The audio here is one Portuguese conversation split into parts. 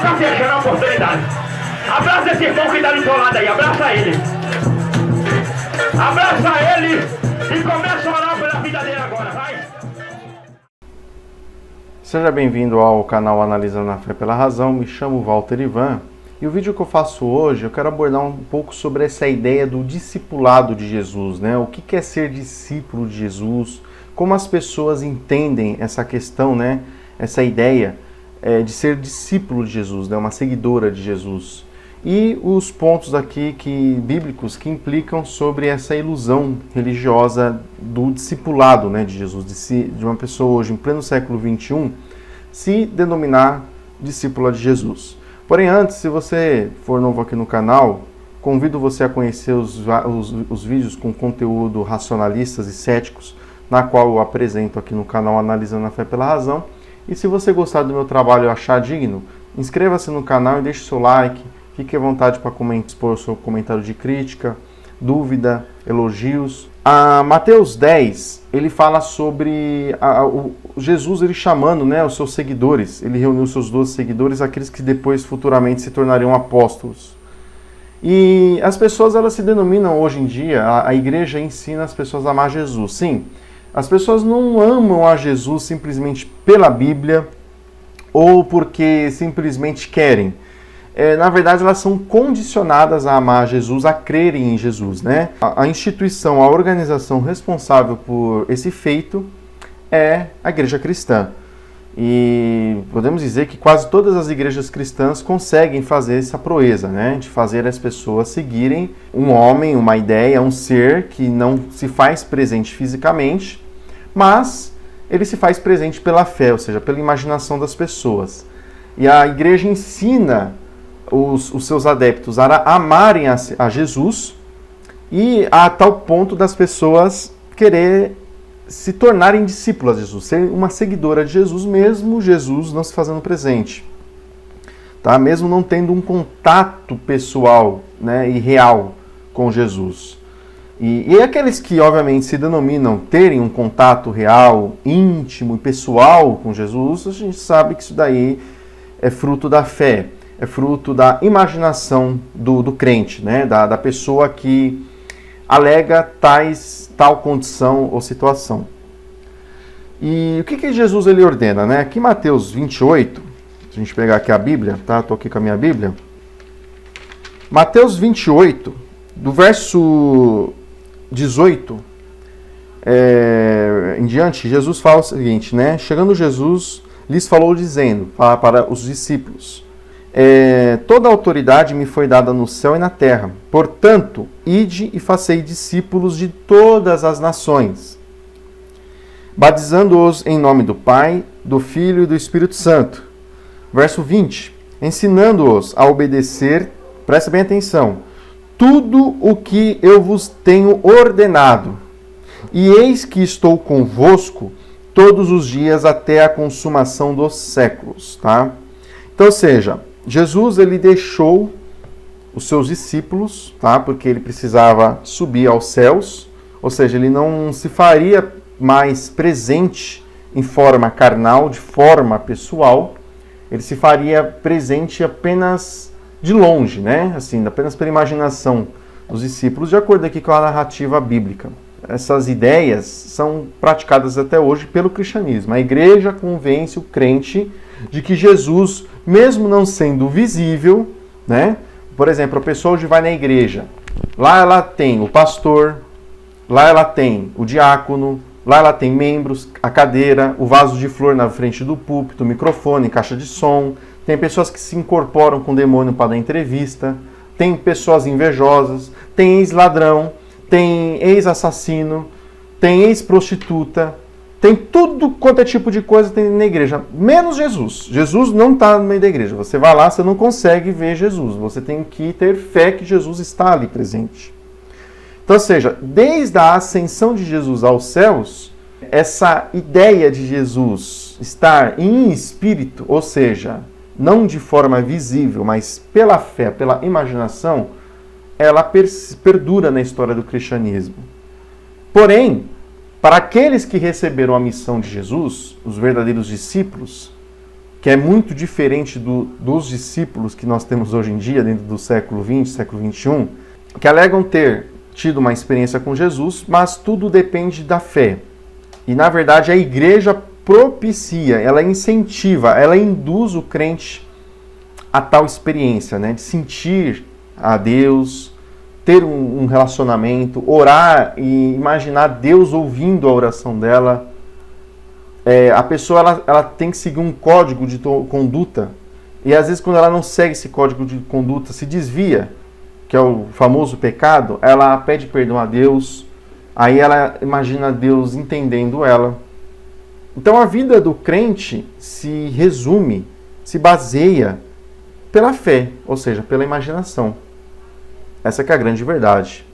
está se achando a oportunidade. Abraça esse irmão que está do seu lado aí, abraça ele. Abraça ele e começa a orar pela vida dele agora, vai. Seja bem-vindo ao canal Analisando a Fé pela Razão, me chamo Walter Ivan. E o vídeo que eu faço hoje, eu quero abordar um pouco sobre essa ideia do discipulado de Jesus, né? O que é ser discípulo de Jesus, como as pessoas entendem essa questão, né? Essa ideia de ser discípulo de Jesus, né? Uma seguidora de Jesus. E os pontos aqui bíblicos que implicam sobre essa ilusão religiosa do discipulado, né, de Jesus, de uma pessoa hoje, em pleno século XXI, se denominar discípula de Jesus. Porém, antes, se você for novo aqui no canal, convido você a conhecer os vídeos com conteúdo racionalistas e céticos, na qual eu apresento aqui no canal Analisando a Fé pela Razão. E se você gostar do meu trabalho e achar digno, inscreva-se no canal e deixe seu like. Fique à vontade para expor o seu comentário de crítica, dúvida, elogios. Mateus 10, ele fala sobre Jesus ele chamando, né, os seus seguidores. Ele reuniu os seus 12 seguidores, aqueles que depois futuramente se tornariam apóstolos. E as pessoas elas se denominam hoje em dia, a igreja ensina as pessoas a amar Jesus. Sim, as pessoas não amam a Jesus simplesmente pela Bíblia ou porque simplesmente querem. Na verdade, elas são condicionadas a amar Jesus, a crerem em Jesus, né? A instituição, a organização responsável por esse feito é a igreja cristã. E podemos dizer que quase todas as igrejas cristãs conseguem fazer essa proeza, né? De fazer as pessoas seguirem um homem, uma ideia, um ser que não se faz presente fisicamente, mas ele se faz presente pela fé, ou seja, pela imaginação das pessoas. E a igreja ensina os seus adeptos a amarem a Jesus e a tal ponto das pessoas querer se tornarem discípulas de Jesus, ser uma seguidora de Jesus, mesmo Jesus não se fazendo presente, tá? Mesmo não tendo um contato pessoal, né, e real com Jesus. E aqueles que, obviamente, se denominam terem um contato real, íntimo e pessoal com Jesus, a gente sabe que isso daí é fruto da fé. É fruto da imaginação do crente, né? Da pessoa que alega tal condição ou situação. E o que Jesus ele ordena, né? Aqui em Mateus 28, se a gente pegar aqui a Bíblia, tá? Estou aqui com a minha Bíblia. Mateus 28, do verso 18 em diante, Jesus fala o seguinte, né? Chegando Jesus, lhes falou dizendo, para os discípulos: toda a autoridade me foi dada no céu e na terra. Portanto, ide e fazei discípulos de todas as nações, batizando-os em nome do Pai, do Filho e do Espírito Santo. Verso 20. Ensinando-os a obedecer, presta bem atenção, tudo o que eu vos tenho ordenado. E eis que estou convosco todos os dias até a consumação dos séculos. Tá? Então, ou seja, Jesus ele deixou os seus discípulos, tá? Porque ele precisava subir aos céus, ou seja, ele não se faria mais presente em forma carnal, de forma pessoal, ele se faria presente apenas de longe, né? Assim, apenas pela imaginação dos discípulos, de acordo aqui com a narrativa bíblica. Essas ideias são praticadas até hoje pelo cristianismo. A igreja convence o crente de que Jesus, mesmo não sendo visível, né? Por exemplo, a pessoa hoje vai na igreja, lá ela tem o pastor, lá ela tem o diácono, lá ela tem membros, a cadeira, o vaso de flor na frente do púlpito, o microfone, caixa de som, tem pessoas que se incorporam com o demônio para dar entrevista, tem pessoas invejosas, tem ex-ladrão, tem ex-assassino, tem ex-prostituta, tem tudo quanto é tipo de coisa tem na igreja, menos Jesus. Jesus não está no meio da igreja. Você vai lá, você não consegue ver Jesus. Você tem que ter fé que Jesus está ali presente. Então, ou seja, desde a ascensão de Jesus aos céus, essa ideia de Jesus estar em espírito, ou seja, não de forma visível, mas pela fé, pela imaginação, ela perdura na história do cristianismo. Porém, para aqueles que receberam a missão de Jesus, os verdadeiros discípulos, que é muito diferente dos discípulos que nós temos hoje em dia, dentro do século XX, século XXI, que alegam ter tido uma experiência com Jesus, mas tudo depende da fé. E, na verdade, a igreja propicia, ela incentiva, ela induz o crente a tal experiência, né? De sentir a Deus, ter um relacionamento, orar e imaginar Deus ouvindo a oração dela. A pessoa ela tem que seguir um código de conduta, e às vezes quando ela não segue esse código de conduta, se desvia, que é o famoso pecado, ela pede perdão a Deus, aí ela imagina Deus entendendo ela. Então a vida do crente se resume, se baseia pela fé, ou seja, pela imaginação. Essa que é a grande verdade.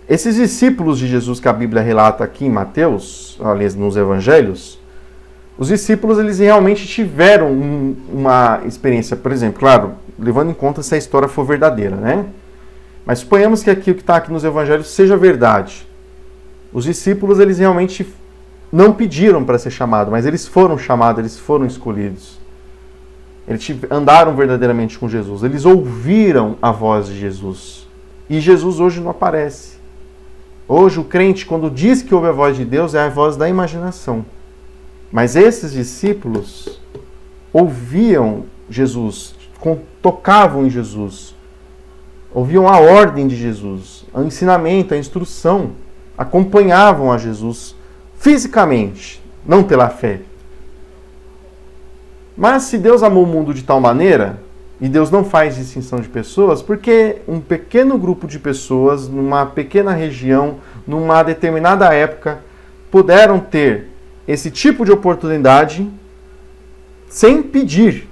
Esses discípulos de Jesus que a Bíblia relata aqui em Mateus, aliás, nos Evangelhos, os discípulos eles realmente tiveram uma experiência, por exemplo, claro, levando em conta se a história for verdadeira, né? Mas suponhamos que o que está aqui nos Evangelhos seja verdade. Os discípulos eles realmente não pediram para ser chamados, mas eles foram chamados, eles foram escolhidos. Eles andaram verdadeiramente com Jesus, eles ouviram a voz de Jesus. E Jesus hoje não aparece. Hoje o crente, quando diz que ouve a voz de Deus, é a voz da imaginação. Mas esses discípulos ouviam Jesus, tocavam em Jesus, ouviam a ordem de Jesus, o ensinamento, a instrução, acompanhavam a Jesus fisicamente, não pela fé. Mas se Deus amou o mundo de tal maneira, e Deus não faz distinção de pessoas, porque um pequeno grupo de pessoas, numa pequena região, numa determinada época, puderam ter esse tipo de oportunidade sem pedir.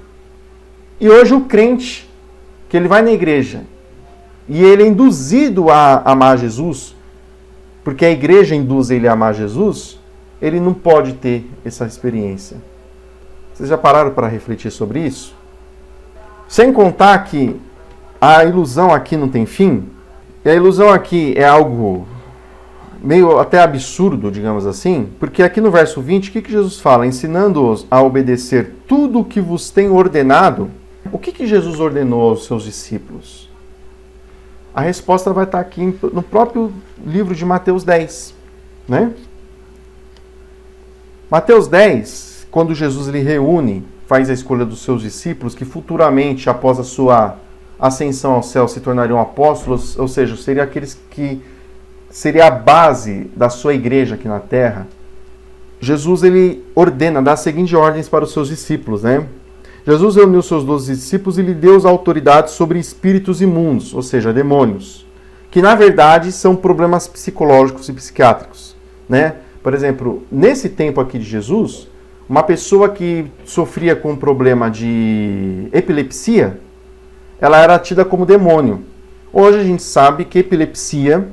E hoje o crente, que ele vai na igreja, e ele é induzido a amar Jesus, porque a igreja induz ele a amar Jesus, ele não pode ter essa experiência. Vocês já pararam para refletir sobre isso? Sem contar que a ilusão aqui não tem fim, e a ilusão aqui é algo meio até absurdo, digamos assim, porque aqui no verso 20, o que Jesus fala? Ensinando-os a obedecer tudo o que vos tem ordenado. O que Jesus ordenou aos seus discípulos? A resposta vai estar aqui no próprio livro de Mateus 10, né? Mateus 10, quando Jesus ele reúne, faz a escolha dos seus discípulos, que futuramente, após a sua ascensão ao céu, se tornariam apóstolos, ou seja, seriam aqueles que seria a base da sua igreja aqui na terra. Jesus ele ordena, dá as seguintes ordens para os seus discípulos, né? Jesus reuniu seus 12 discípulos e lhe deu autoridade sobre espíritos imundos, ou seja, demônios, que na verdade são problemas psicológicos e psiquiátricos, né? Por exemplo, nesse tempo aqui de Jesus, uma pessoa que sofria com um problema de epilepsia, ela era tida como demônio. Hoje a gente sabe que epilepsia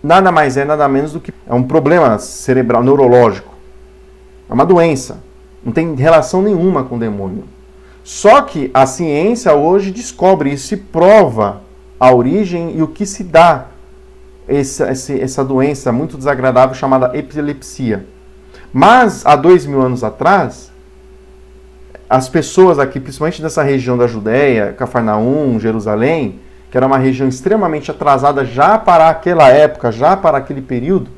nada mais é, nada menos do que é um problema cerebral, neurológico. É uma doença. Não tem relação nenhuma com o demônio. Só que a ciência hoje descobre isso e prova a origem e o que se dá essa doença muito desagradável chamada epilepsia. Mas, há 2000 anos atrás, as pessoas aqui, principalmente dessa região da Judéia, Cafarnaum, Jerusalém, que era uma região extremamente atrasada já para aquela época, já para aquele período,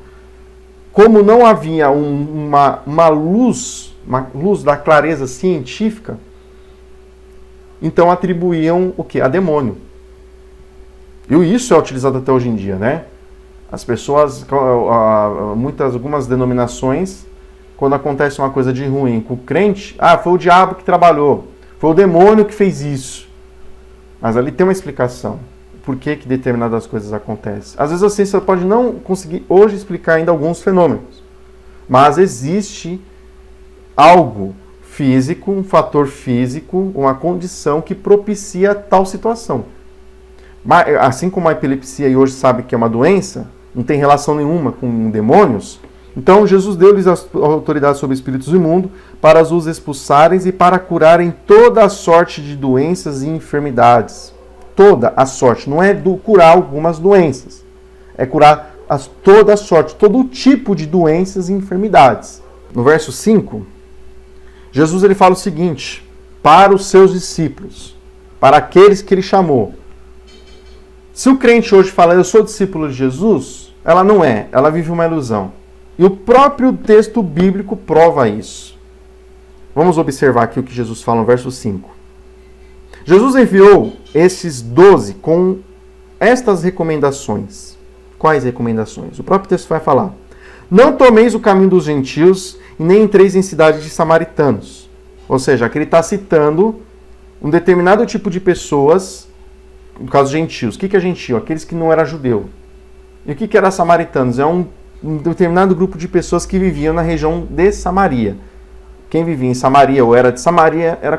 como não havia uma luz da clareza científica, então atribuíam o quê? A demônio. E isso é utilizado até hoje em dia, né? As pessoas, algumas denominações, quando acontece uma coisa de ruim com o crente, foi o diabo que trabalhou, foi o demônio que fez isso. Mas ali tem uma explicação. Por que determinadas coisas acontecem. Às vezes a ciência pode não conseguir hoje explicar ainda alguns fenômenos. Mas existe algo físico, um fator físico, uma condição que propicia tal situação. Mas, assim como a epilepsia e hoje sabe que é uma doença, não tem relação nenhuma com demônios, então Jesus deu-lhes a autoridade sobre espíritos imundos para os expulsarem e para curarem toda a sorte de doenças e enfermidades. Toda a sorte. Não é curar algumas doenças. É curar toda a sorte, todo o tipo de doenças e enfermidades. No verso 5, Jesus ele fala o seguinte, para os seus discípulos, para aqueles que ele chamou. Se o crente hoje fala, eu sou discípulo de Jesus, ela não é, ela vive uma ilusão. E o próprio texto bíblico prova isso. Vamos observar aqui o que Jesus fala no verso 5. Jesus enviou esses 12 com estas recomendações. Quais recomendações? O próprio texto vai falar. Não tomeis o caminho dos gentios e nem entreis em cidade de samaritanos. Ou seja, aqui ele está citando um determinado tipo de pessoas, no caso gentios. O que é gentio? Aqueles que não eram judeu. E o que era samaritanos? É um determinado grupo de pessoas que viviam na região de Samaria. Quem vivia em Samaria ou era de Samaria era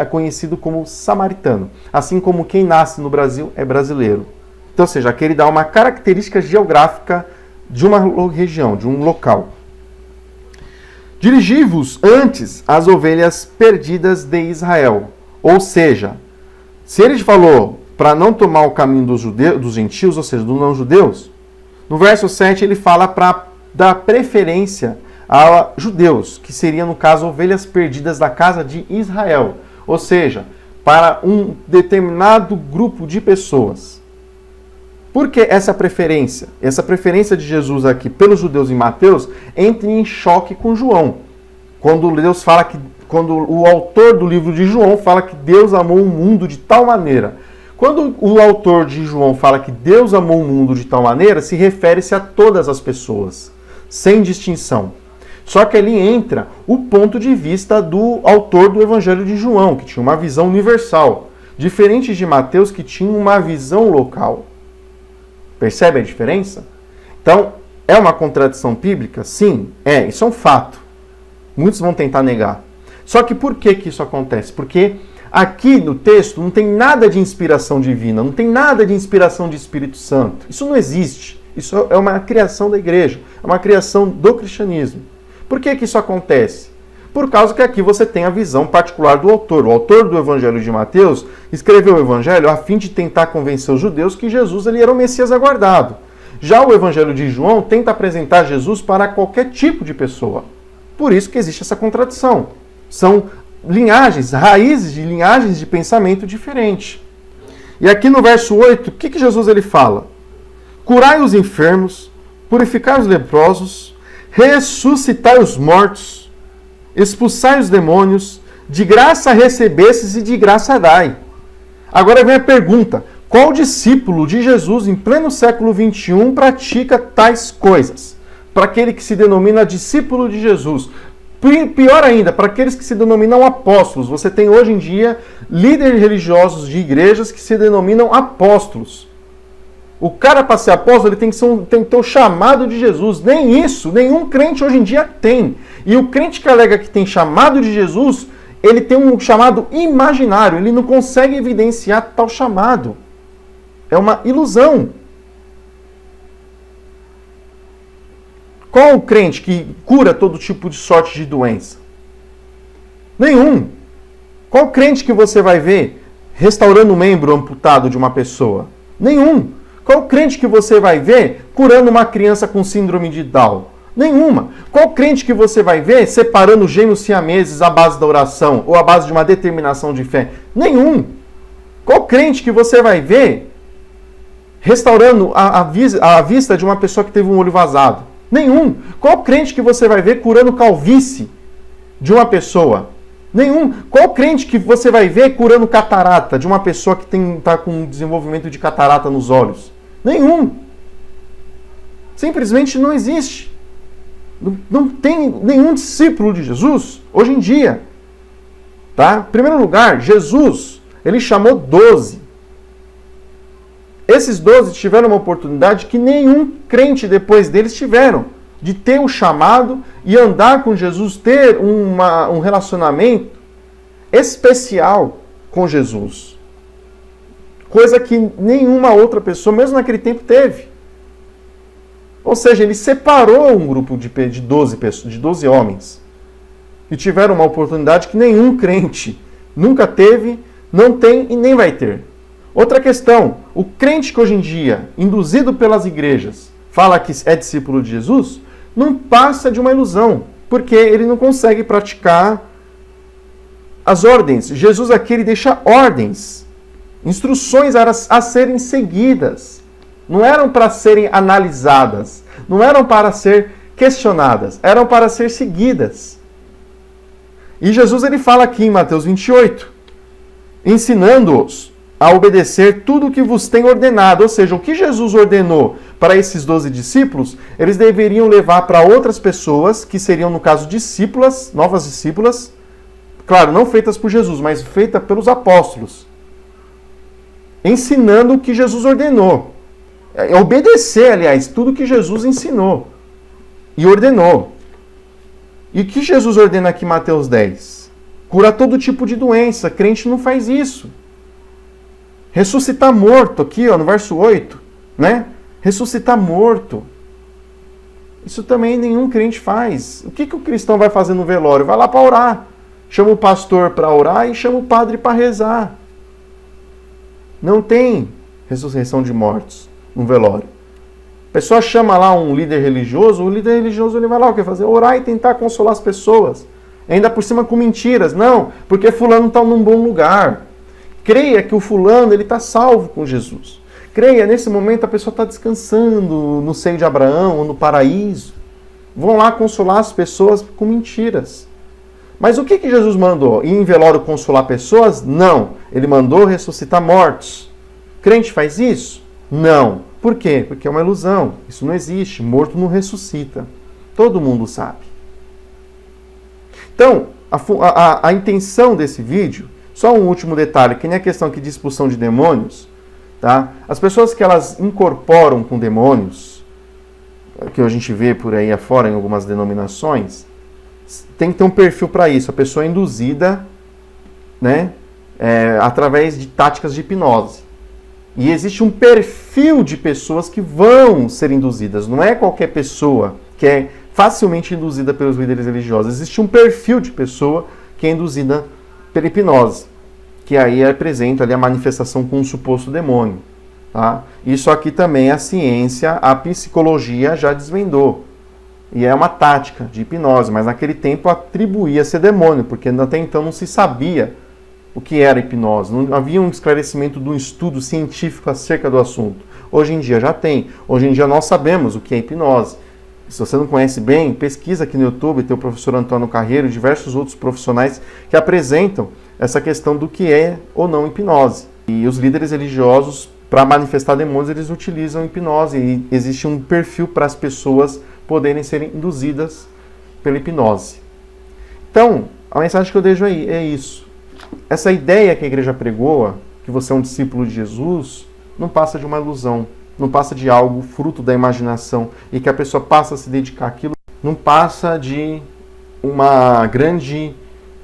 conhecido como samaritano. Assim como quem nasce no Brasil é brasileiro. Então, ou seja, aqui ele dá uma característica geográfica de uma região, de um local. Dirigi-vos antes às ovelhas perdidas de Israel. Ou seja, se ele falou para não tomar o caminho dos gentios, ou seja, dos não-judeus, no verso 7 ele fala para dar preferência a judeus, que seriam, no caso, ovelhas perdidas da casa de Israel. Ou seja, para um determinado grupo de pessoas. Por que essa preferência? Essa preferência de Jesus aqui pelos judeus em Mateus entra em choque com João. Quando Deus fala que, quando o autor do livro de João fala que Deus amou o mundo de tal maneira. Quando o autor de João fala que Deus amou o mundo de tal maneira, se refere-se a todas as pessoas, sem distinção. Só que ali entra o ponto de vista do autor do Evangelho de João, que tinha uma visão universal, diferente de Mateus, que tinha uma visão local. Percebe a diferença? Então, é uma contradição bíblica? Sim, é. Isso é um fato. Muitos vão tentar negar. Só que por que isso acontece? Porque aqui no texto não tem nada de inspiração divina, não tem nada de inspiração de Espírito Santo. Isso não existe. Isso é uma criação da igreja, é uma criação do cristianismo. Por que isso acontece? Por causa que aqui você tem a visão particular do autor. O autor do Evangelho de Mateus escreveu o Evangelho a fim de tentar convencer os judeus que Jesus ele era o Messias aguardado. Já o Evangelho de João tenta apresentar Jesus para qualquer tipo de pessoa. Por isso que existe essa contradição. São linhagens, raízes de linhagens de pensamento diferente. E aqui no verso 8, o que Jesus ele fala? Curai os enfermos, purificai os leprosos, ressuscitai os mortos, expulsai os demônios, de graça recebestes e de graça dai. Agora vem a pergunta, qual discípulo de Jesus em pleno século XXI pratica tais coisas? Para aquele que se denomina discípulo de Jesus. Pior ainda, para aqueles que se denominam apóstolos. Você tem hoje em dia líderes religiosos de igrejas que se denominam apóstolos. O cara, para ser apóstolo, ele tem que ter o chamado de Jesus. Nem isso, nenhum crente hoje em dia tem. E o crente que alega que tem chamado de Jesus, ele tem um chamado imaginário. Ele não consegue evidenciar tal chamado. É uma ilusão. Qual o crente que cura todo tipo de sorte de doença? Nenhum. Qual crente que você vai ver restaurando um membro amputado de uma pessoa? Nenhum. Qual crente que você vai ver curando uma criança com síndrome de Down? Nenhuma. Qual crente que você vai ver separando gêmeos siameses à base da oração ou à base de uma determinação de fé? Nenhum. Qual crente que você vai ver restaurando a vista de uma pessoa que teve um olho vazado? Nenhum. Qual crente que você vai ver curando calvície de uma pessoa? Nenhum. Qual crente que você vai ver curando catarata de uma pessoa que está com desenvolvimento de catarata nos olhos? Nenhum. Simplesmente não existe. Não tem nenhum discípulo de Jesus hoje em dia. Tá? Em primeiro lugar, Jesus, ele chamou 12. Esses 12 tiveram uma oportunidade que nenhum crente depois deles tiveram, de ter o chamado e andar com Jesus, ter um relacionamento especial com Jesus. Coisa que nenhuma outra pessoa, mesmo naquele tempo, teve. Ou seja, ele separou um grupo de 12 homens que tiveram uma oportunidade que nenhum crente nunca teve, não tem e nem vai ter. Outra questão, o crente que hoje em dia, induzido pelas igrejas, fala que é discípulo de Jesus, não passa de uma ilusão, porque ele não consegue praticar as ordens. Jesus aqui ele deixa ordens, instruções a serem seguidas. Não eram para serem analisadas, não eram para ser questionadas, eram para ser seguidas. E Jesus ele fala aqui em Mateus 28, ensinando-os a obedecer tudo o que vos tem ordenado. Ou seja, o que Jesus ordenou para esses 12 discípulos, eles deveriam levar para outras pessoas, que seriam, no caso, discípulas, novas discípulas, claro, não feitas por Jesus, mas feitas pelos apóstolos, ensinando o que Jesus ordenou. Obedecer, aliás, tudo que Jesus ensinou e ordenou. E o que Jesus ordena aqui em Mateus 10? Curar todo tipo de doença. Crente não faz isso. Ressuscitar morto, aqui ó, no verso 8, né? Ressuscitar morto. Isso também nenhum crente faz. O que o cristão vai fazer no velório? Vai lá para orar. Chama o pastor para orar e chama o padre para rezar. Não tem ressurreição de mortos no velório. A pessoa chama lá um líder religioso, o líder religioso ele vai lá o que fazer? Orar e tentar consolar as pessoas. Ainda por cima com mentiras. Não, porque fulano está num bom lugar. Creia que o fulano ele está salvo com Jesus. Creia, nesse momento a pessoa está descansando no seio de Abraão ou no paraíso. Vão lá consolar as pessoas com mentiras. Mas o que Jesus mandou? Ir em velório consolar pessoas? Não. Ele mandou ressuscitar mortos. Crente faz isso? Não. Por quê? Porque é uma ilusão. Isso não existe. Morto não ressuscita. Todo mundo sabe. Então, a intenção desse vídeo, só um último detalhe, que nem a questão aqui de expulsão de demônios, tá? As pessoas que elas incorporam com demônios, que a gente vê por aí afora em algumas denominações, tem que ter um perfil para isso. A pessoa é induzida, né, através de táticas de hipnose. E existe um perfil de pessoas que vão ser induzidas. Não é qualquer pessoa que é facilmente induzida pelos líderes religiosos. Existe um perfil de pessoa que é induzida pela hipnose, que aí apresenta ali a manifestação com um suposto demônio. Tá? Isso aqui também a ciência, a psicologia já desvendou. E é uma tática de hipnose, mas naquele tempo atribuía ser demônio, porque até então não se sabia o que era hipnose. Não havia um esclarecimento de um estudo científico acerca do assunto. Hoje em dia já tem. Hoje em dia nós sabemos o que é hipnose. Se você não conhece bem, pesquisa aqui no YouTube, tem o professor Antônio Carreiro e diversos outros profissionais que apresentam essa questão do que é ou não hipnose. E os líderes religiosos, para manifestar demônios, eles utilizam hipnose. E existe um perfil para as pessoas poderem serem induzidas pela hipnose. Então, a mensagem que eu deixo aí é isso. Essa ideia que a igreja pregou, que você é um discípulo de Jesus, não passa de uma ilusão. Não passa de algo fruto da imaginação e que a pessoa passa a se dedicar àquilo, não passa de uma grande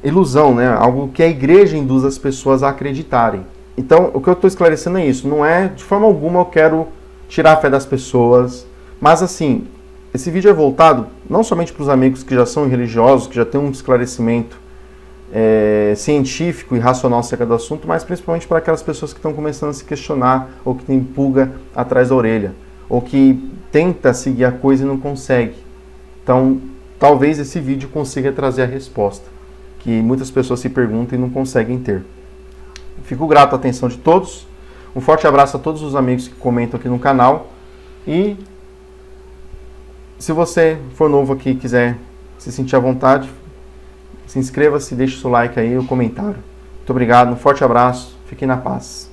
ilusão, né? Algo que a igreja induz as pessoas a acreditarem. Então, o que eu estou esclarecendo é isso. Não é, de forma alguma, eu quero tirar a fé das pessoas, mas assim, esse vídeo é voltado não somente para os amigos que já são religiosos, que já têm um esclarecimento científico e racional acerca do assunto, mas principalmente para aquelas pessoas que estão começando a se questionar, ou que tem pulga atrás da orelha, ou que tenta seguir a coisa e não consegue. Então, talvez esse vídeo consiga trazer a resposta, que muitas pessoas se perguntam e não conseguem ter. Fico grato à atenção de todos, um forte abraço a todos os amigos que comentam aqui no canal, e se você for novo aqui e quiser se sentir à vontade, se inscreva-se, deixe o seu like aí e o comentário. Muito obrigado, um forte abraço, fiquem na paz.